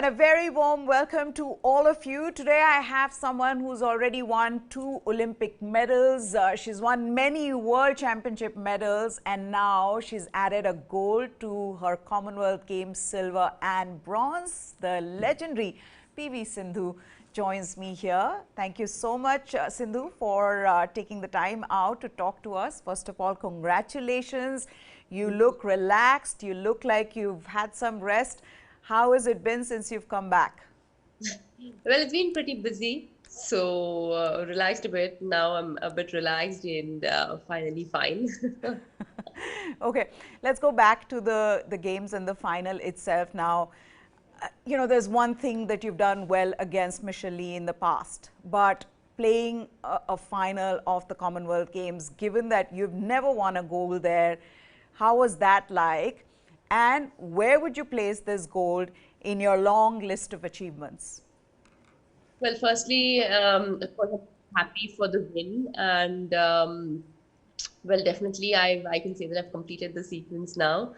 and a very warm welcome to all of you. Today I have someone who's already won 2 Olympic medals. She's won many World Championship medals, and now she's added a gold to her Commonwealth Games silver and bronze. The legendary PV Sindhu joins me here. Thank you so much, Sindhu, for taking the time out to talk to us. First of all, congratulations. You look relaxed. You look like you've had some rest. How has it been since you've come back? Well, it's been pretty busy, so relaxed a bit. Now I'm a bit relaxed and finally fine. Okay, let's go back to the games and the final itself now. You know, there's one thing that you've done well against Michelle Lee in the past, but playing a final of the Commonwealth Games, given that you've never won a gold there, how was that like? And where would you place this gold in your long list of achievements? Well, firstly, of course, I'm happy for the win, and well, definitely, I can say that I've completed the sequence now.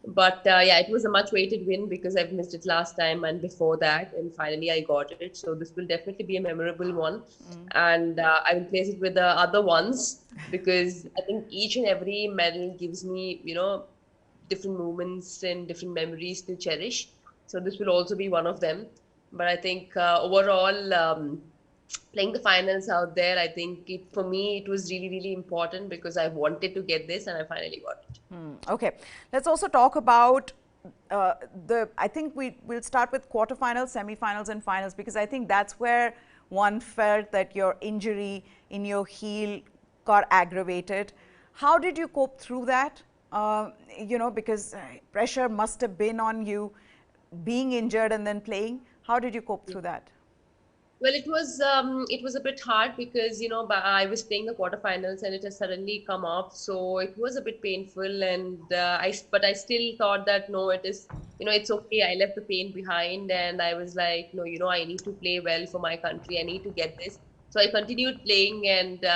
But yeah, it was a much-awaited win because I've missed it last time and before that, and finally I got it. So this will definitely be a memorable one, and I will place it with the other ones because I think each and every medal gives me, different moments and different memories to cherish. So this will also be one of them. But I think overall, playing the finals out there, I think for me, it was really, really important because I wanted to get this and I finally got it. Okay, let's also talk about I think we'll start with quarterfinals, semifinals and finals, because I think that's where one felt that your injury in your heel got aggravated. How did you cope through that? You know, because pressure must have been on you being injured and then playing. How did you cope through that? Well, it was a bit hard because I was playing the quarterfinals and it has suddenly come up, so it was a bit painful. And but I still thought that no, it is it's okay. I left the pain behind, and I was like, no, I need to play well for my country. I need to get this. So I continued playing, and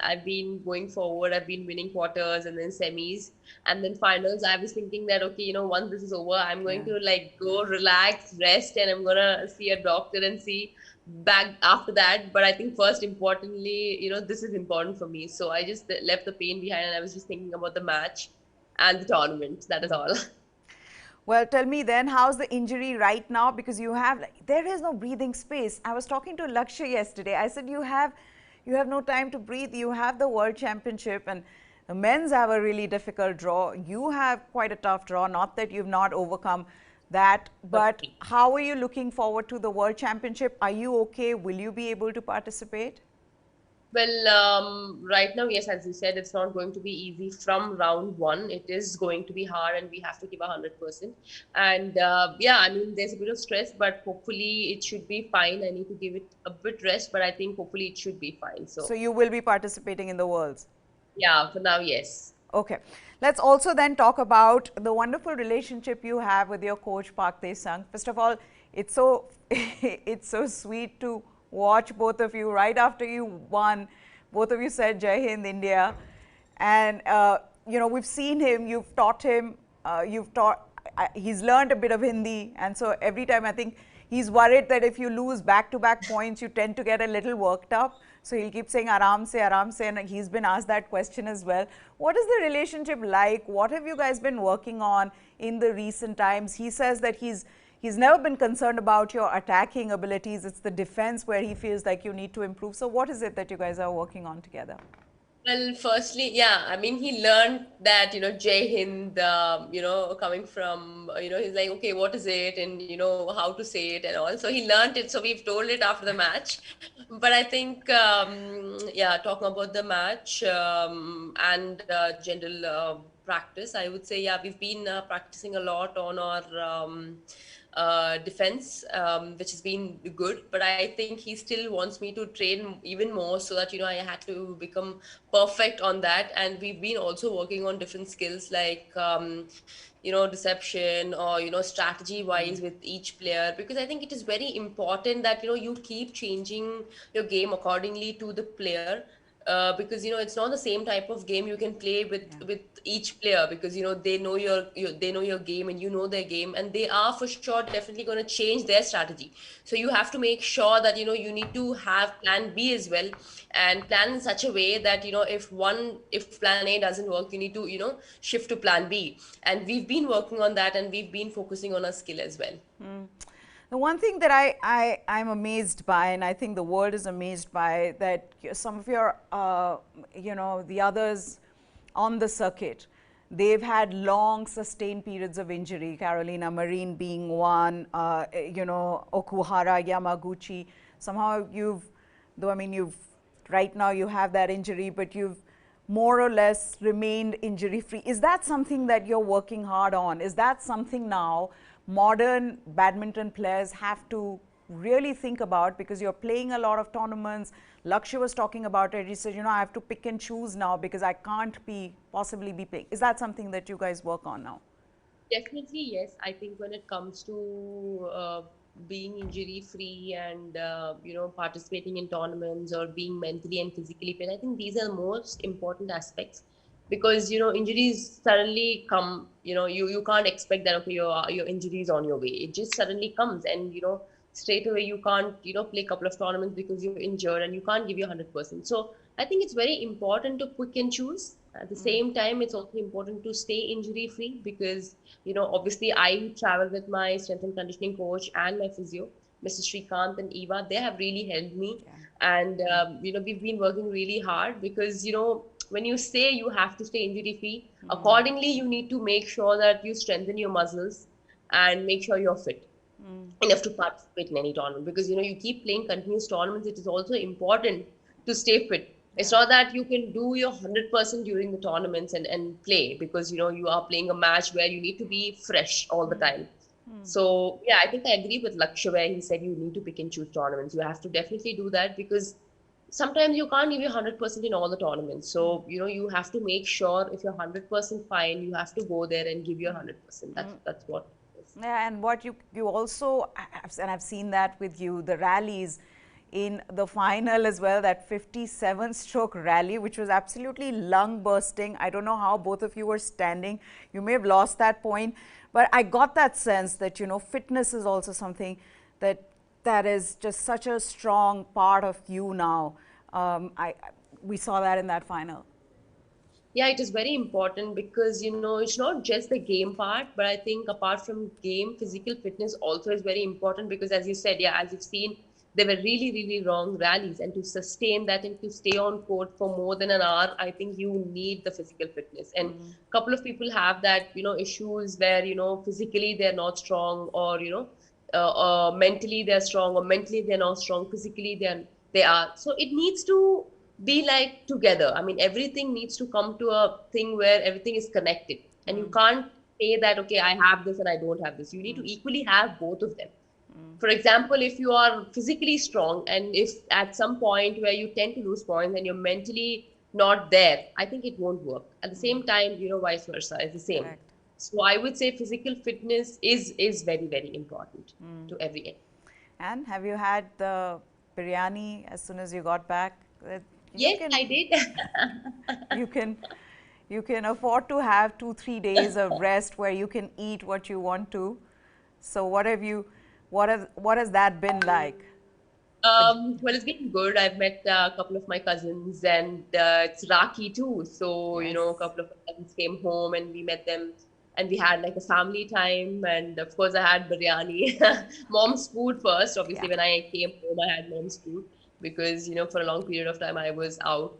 I've been going forward. I've been winning quarters and then semis and then finals. I was thinking that okay, once this is over, I'm going to like go relax, rest, and I'm gonna see a doctor and see back after that. But I think first importantly, this is important for me, so I just left the pain behind and I was just thinking about the match and the tournament. That is all. Well, tell me then, how's the injury right now? Because you have, there is no breathing space. I was talking to Lakshya yesterday. I said, you have no time to breathe. You have the World Championship, and the men's have a really difficult draw. You have quite a tough draw. Not that you've not overcome that, but how are you looking forward to the World Championship? Are you okay? Will you be able to participate? Well, right now, yes, as you said, it's not going to be easy from round one. It is going to be hard, and we have to give 100%. And yeah, I mean, there's a bit of stress, but hopefully it should be fine. I need to give it a bit rest, but I think hopefully it should be fine. So you will be participating in the Worlds? Yeah, for now, yes. Okay. Let's also then talk about the wonderful relationship you have with your coach Park Tae-sung. First of all, it's so it's so sweet to watch both of you. Right after you won, both of you said Jai Hind India, and we've seen him. You've taught him. He's learned a bit of Hindi, and so every time I think he's worried that if you lose back-to-back points, you tend to get a little worked up. So he'll keep saying aram se, and he's been asked that question as well. What is the relationship like? What have you guys been working on in the recent times? He says that he's never been concerned about your attacking abilities. It's the defense where he feels like you need to improve. So what is it that you guys are working on together? Well, firstly, yeah, I mean, he learned that, Jai Hind, coming from, he's like, okay, what is it? And, how to say it and all. So he learned it. So we've told it after the match. But I think, yeah, talking about the match and general practice, I would say, yeah, we've been practicing a lot on our defense, which has been good. But I think he still wants me to train even more so that, I had to become perfect on that. And we've been also working on different skills like, deception or, strategy wise with each player, because I think it is very important that, you keep changing your game accordingly to the player. because it's not the same type of game you can play with each player, because they know they know your game and you know their game, and they are for sure definitely going to change their strategy. So you have to make sure that you need to have plan B as well, and plan in such a way that if plan A doesn't work, you need to shift to plan B. And we've been working on that, and we've been focusing on our skill as well. The one thing that I'm amazed by, and I think the world is amazed by, that some of your, the others on the circuit, they've had long sustained periods of injury. Carolina Marin being one, Okuhara, Yamaguchi. Somehow right now you have that injury, but you've more or less remained injury free. Is that something that you're working hard on? Is that something now modern badminton players have to really think about, because you're playing a lot of tournaments? Lakshya was talking about it. He said, I have to pick and choose now because I can't possibly be playing. Is that something that you guys work on now? Definitely, yes. I think when it comes to being injury free and participating in tournaments or being mentally and physically fit, I think these are the most important aspects, because injuries suddenly come. You can't expect that, okay, your injury is on your way. It just suddenly comes, and straight away you can't play a couple of tournaments because you're injured and you can't give your 100%. So I think it's very important to pick and choose. At the same time, it's also important to stay injury free, because obviously I travel with my strength and conditioning coach and my physio, Mr. Srikanth and Eva. They have really helped me. And we've been working really hard, because when you say you have to stay injury free, accordingly you need to make sure that you strengthen your muscles and make sure you're fit enough to participate in any tournament. Because you keep playing continuous tournaments, it is also important to stay fit. It's not that you can do your 100% during the tournaments and play, because you are playing a match where you need to be fresh all the time. So yeah, I think I agree with Lakshya where he said you need to pick and choose tournaments. You have to definitely do that, because sometimes you can't give you 100% in all the tournaments. So you have to make sure if you're 100% fine, you have to go there and give your 100%. That's what it is. Yeah, and what you also, and I've seen that with you, the rallies in the final as well, that 57-stroke rally, which was absolutely lung bursting. I don't know how both of you were standing. You may have lost that point, but I got that sense that fitness is also something that is just such a strong part of you now. We saw that in that final. Yeah, it is very important, because it's not just the game part, but I think apart from game, physical fitness also is very important, because as you said, as you've seen, they were really, really long rallies, and to sustain that and to stay on court for more than an hour, I think you need the physical fitness. And a couple of people have that, issues where, physically they're not strong, or, mentally they're strong, or mentally they're not strong, physically they are. So it needs to be like together. I mean, everything needs to come to a thing where everything is connected, and you can't say that, okay, I have this and I don't have this. You need to equally have both of them. For example, if you are physically strong, and if at some point where you tend to lose points and you're mentally not there, I think it won't work. At the same time, vice versa is the same. Correct. So I would say physical fitness is very, very important to every end. And have you had the biryani as soon as you got back? Yes, I did. you can afford to have 2-3 days of rest where you can eat what you want to. So what has that been like? Well, it's been good. I've met a couple of my cousins, and it's Rakhi too. So, a couple of my cousins came home and we met them, and we had like a family time. And of course, I had biryani, mom's food first. Obviously, when I came home, I had mom's food, because, for a long period of time I was out,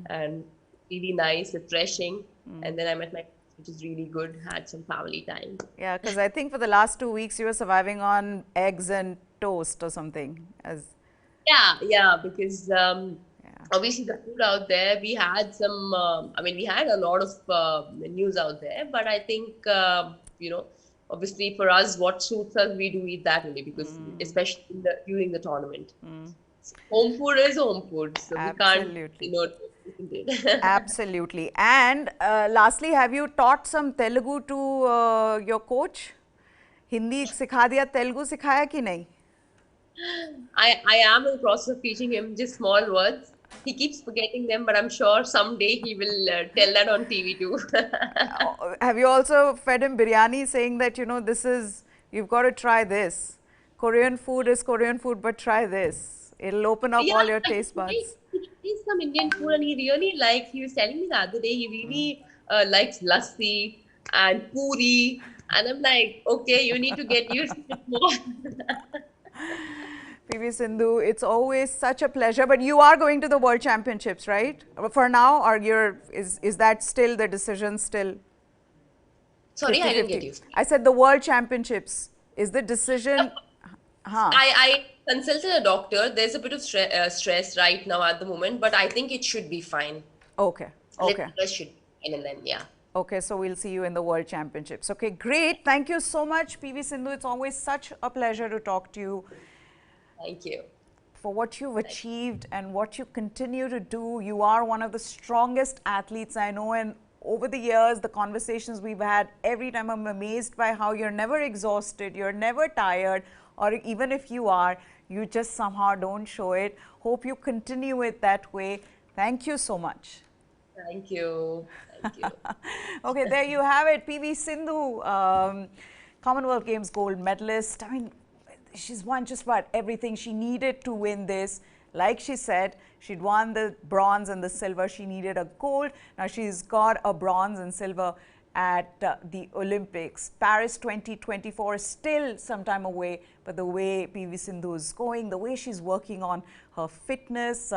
and really nice, refreshing. And then I met my, which is really good, had some family time. Yeah, because I think for the last 2 weeks you were surviving on eggs and toast or something. Yeah, because obviously the food out there, we had some, we had a lot of menus out there, but I think, obviously for us, what suits us, we do eat that only, because especially during the tournament. Home food is home food, so absolutely. We can't, Absolutely. And lastly, have you taught some Telugu to your coach? Hindi sikha diya, Telugu sikhaya ki nahi? I am in the process of teaching him just small words. He keeps forgetting them, but I'm sure someday he will tell that on TV too. Have you also fed him biryani saying that, you know, this is, you've got to try this. Korean food is Korean food, but try this. It'll open up Yeah, all your he taste buds. tries some Indian food and he really likes, he was telling me the other day, he really likes lassi and puri. And I'm like, okay, you need to get used to it more. PV Sindhu, it's always such a pleasure. But you are going to the World Championships, right? For now, or is that still the decision still Sorry, I didn't get 50-50? you. I said the World Championships. Is the decision, huh? I consulted a doctor. There's a bit of stress right now at the moment, but I think it should be fine. Okay, A little okay. stress should be fine, and then, yeah. Okay, so we'll see you in the World Championships. Okay, great. Thank you so much, PV Sindhu. It's always such a pleasure to talk to you. Thank you. For what you've achieved and what you continue to do. You are one of the strongest athletes I know, and over the years, the conversations we've had, every time I'm amazed by how you're never exhausted, you're never tired, or even if you are, you just somehow don't show it. Hope you continue it that way. Thank you so much. Thank you. Thank you. Okay, there you have it. PV Sindhu, Commonwealth Games gold medalist. I mean, she's won just about everything. She needed to win this. Like she said, she'd won the bronze and the silver. She needed a gold. Now she's got a bronze and silver at the Olympics. Paris 2024 is still some time away, but the way PV Sindhu is going, the way she's working on her fitness,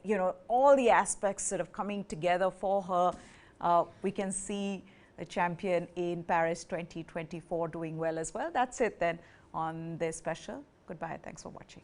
you know, all the aspects sort of coming together for her, we can see the champion in Paris 2024 doing well as well. That's it then on this special. Goodbye. Thanks for watching.